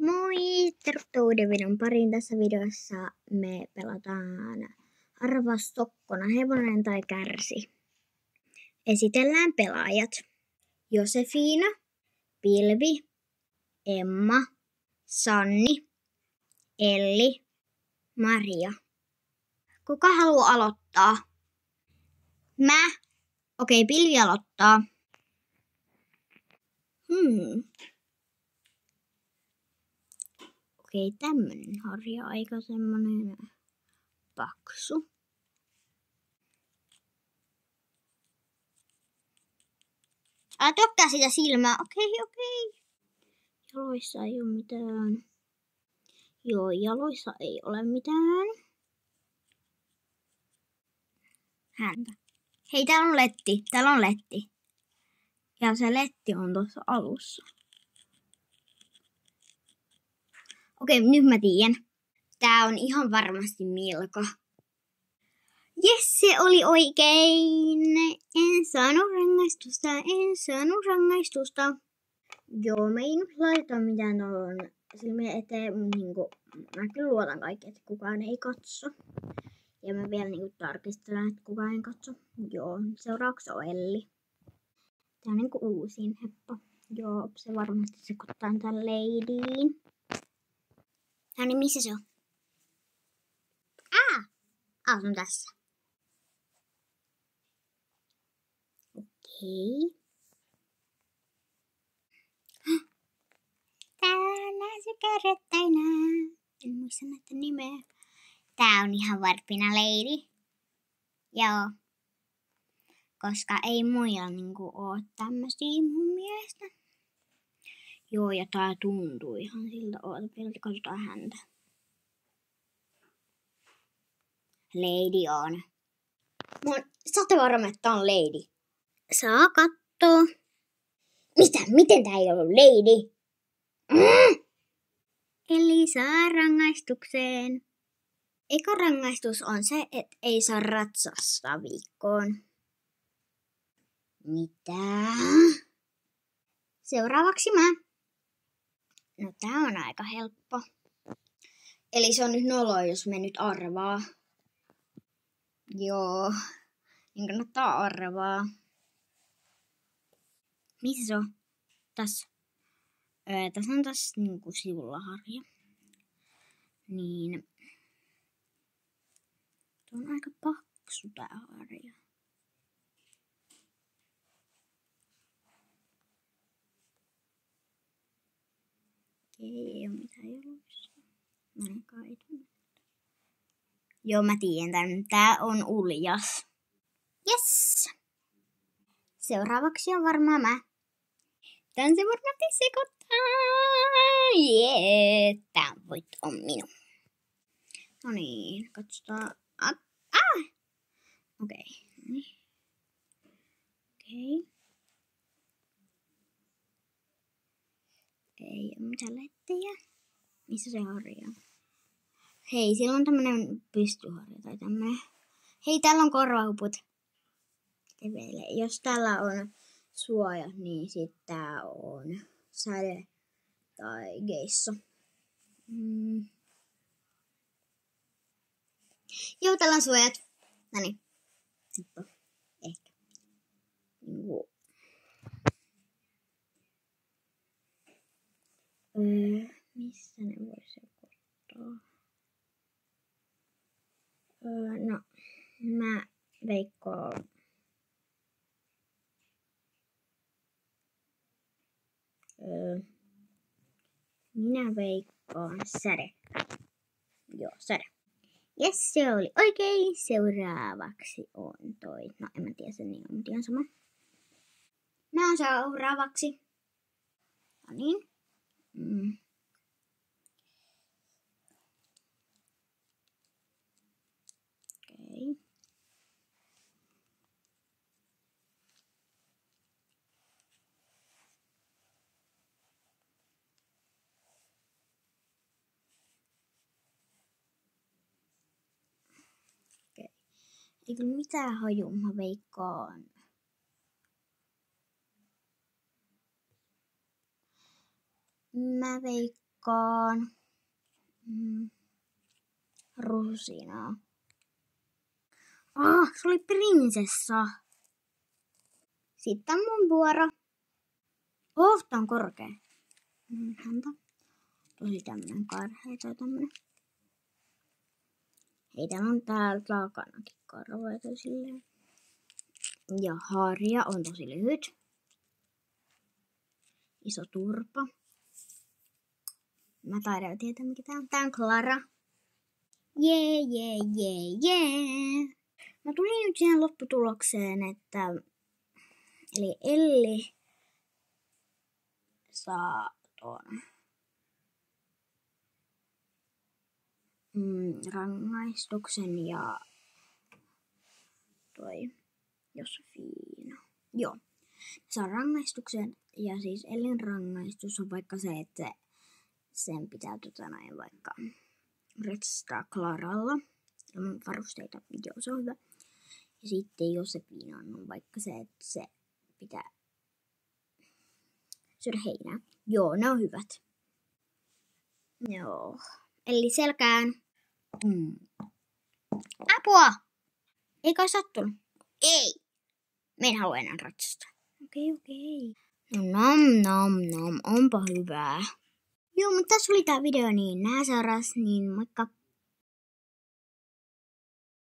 Moi! Tervetuloa uuden videon pariin. Tässä videossa me pelataan Arvaa Sokkona, hevonen tai kärsi. Esitellään pelaajat. Josefiina, Pilvi, Emma, Sanni, Elli, Maria. Kuka haluaa aloittaa? Mä. Okei, Pilvi aloittaa. Okei, tämmönen harja, aika semmonen paksu. Älä tökkää sitä silmää. Okei. Jaloissa ei oo mitään. Joo, jaloissa ei ole mitään. Häntä. Hei, täällä on letti. Ja se letti on tuossa alussa. Okei, nyt mä tiedän. Tää on ihan varmasti Milka. Jes, se oli oikein. En saanut rangaistusta. Joo, me ei nyt laita mitään tuohon silmien eteen. Mä kyllä luotan kaikki, että kukaan ei katso. Ja mä vielä tarkistelen, että kukaan ei katso. Joo, seuraavaksi on Elli. Tää on uusin heppo. Joo, se varmasti sekoittaa tän Ladyin. No niin, missä se on? Se on tässä. Okei. Täällä sykärettäinä. En muista näitä nimeä. Tää on ihan varppina Lady. Joo. Koska ei muilla oo tämmösiä mun mielestä. Joo, ja tää tuntuu ihan siltä. Vielä katsotaan häntä. Lady on. Saatte varma, että tää on Lady. Saa kattoo. Mitä? Miten tää ei ollut Lady? Eli saa rangaistukseen. Eka rangaistus on se, että ei saa ratsastaa viikkoon. Mitä? Seuraavaksi mä. No tää on aika helppo. Eli se on nyt noloa, jos me nyt arvaa. Joo. Niin kannattaa arvaa. Missä se on? Tässä. Tässä on tässä sivulla harja. Niin. Tuo on aika paksu tää harja. Ei oo mitään jaloissa. Ainakaan ei tunne. Joo, mä tiedän tän. Tää on uljas. Yes! Seuraavaksi on varmaan mä. Tän se varmasti sekoittaa. Jee, tää on minun. No niin, katsotaan. Okei. Ei oo mitään lettejä. Missä se harja? Hei, siellä on tämmönen pystyharja tai tämmönen. Hei, täällä on korvahuput. Jos täällä on suojat, niin sit tää on säde tai geisso. Joo, täällä on suojat. Noniin. Ehkä. Missä ne voi sekoittaa? No, mä veikkaan. Minä veikkaan säde. Joo, säde. Jes, se oli oikein. Seuraavaksi on toi. No, en mä tiedä sen niin, mutta ihan sama. Mä oon seuraavaksi. No niin. Okei. Ei kyllä mitään haju, mä veikkaan. Mä veikkaan. mukaan rusinaa. Se oli prinsessa. Sitten mun vuoro. Tää on korkea. Häntä. Tosi tämmönen karhea tai tämmönen. Hei, täällä on täällä takanakin karvoita silleen. Ja harja on tosi lyhyt. Iso turpa. Mä taidan tietää mikä tää on. Tää on Clara. Jee. Mä tulin nyt siihen lopputulokseen, että eli Elli saa tuon rangaistuksen ja toi Josefina. Joo. Saa rangaistuksen ja siis Ellin rangaistus on vaikka se, että sen pitää vaikka retstaa Claralla ilman varusteita. Joo, se on hyvä. Ja sitten Josefina on vaikka se, että se pitää syödä heinää. Joo, ne on hyvät. Joo. Eli selkään. Apua! Ei kai sattunut. Ei. Mä en halua enää ratsastaa. Okei. No, nom. Onpa hyvää. Joo, mutta tässä oli tää video, niin nää seuraas, niin moikka!